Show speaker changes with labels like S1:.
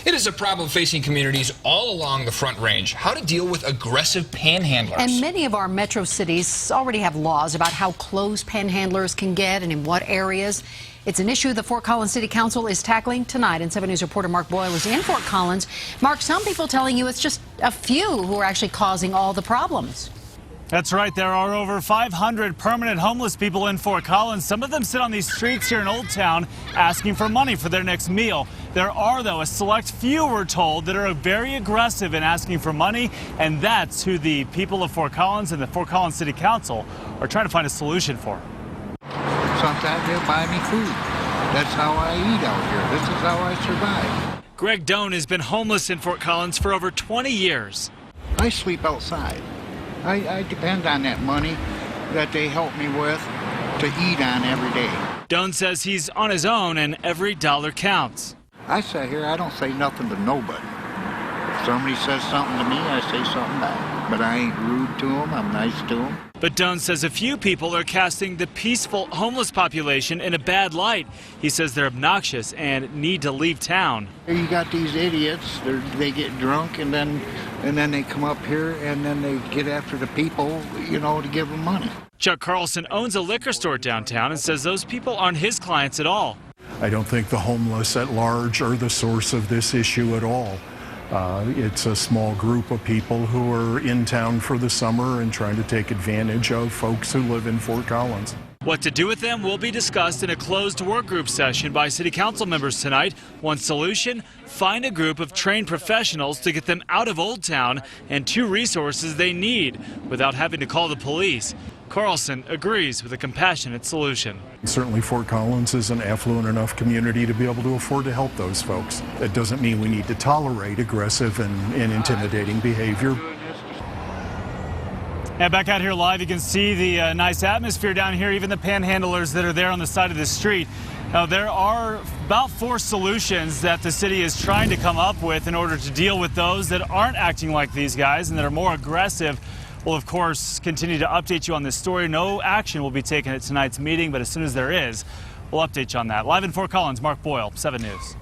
S1: It is a problem facing communities all along the Front Range. How to deal with aggressive panhandlers.
S2: And many of our metro cities already have laws about how close panhandlers can get and in what areas. It's an issue the Fort Collins City Council is tackling tonight. And 7 News reporter Mark Boyle is in Fort Collins. Mark, some people telling you it's just a few who are actually causing all the problems.
S3: That's right. There are over 500 permanent homeless people in Fort Collins. Some of them sit on these streets here in Old Town asking for money for their next meal. There are, though, a select few, we're told, that are very aggressive in asking for money, and that's who the people of Fort Collins and the Fort Collins City Council are trying to find a solution for.
S4: Sometimes they'll buy me food. That's how I eat out here. This is how I survive.
S3: Greg Doan has been homeless in Fort Collins for over 20 years.
S4: I sleep outside. I depend on that money that they help me with to eat on every day.
S3: Doan says he's on his own and every dollar counts.
S4: I sit here, I don't say nothing to nobody. If somebody says something to me, I say something back. But I ain't rude to them, I'm nice to them.
S3: But Doan says a few people are casting the peaceful homeless population in a bad light. He says they're obnoxious and need to leave town.
S4: You got these idiots, they get drunk and then they come up here and then they get after the people, you know, to give them money.
S3: Chuck Carlson owns a liquor store downtown and says those people aren't his clients at all.
S5: I don't think the homeless at large are the source of this issue at all. It's a small group of people who are in town for the summer and trying to take advantage of folks who live in Fort Collins.
S3: What to do with them will be discussed in a closed work group session by City Council members tonight. One solution, find a group of trained professionals to get them out of Old Town, and 2 resources they need without having to call the police. Carlson agrees with a compassionate solution.
S5: Certainly Fort Collins is an affluent enough community to be able to afford to help those folks. That doesn't mean we need to tolerate aggressive and intimidating behavior.
S3: And back out here live, you can see the nice atmosphere down here, even the panhandlers that are there on the side of the street. Now, there are about 4 solutions that the city is trying to come up with in order to deal with those that aren't acting like these guys and that are more aggressive. We'll, of course, continue to update you on this story. No action will be taken at tonight's meeting, but as soon as there is, we'll update you on that. Live in Fort Collins, Mark Boyle, 7 News.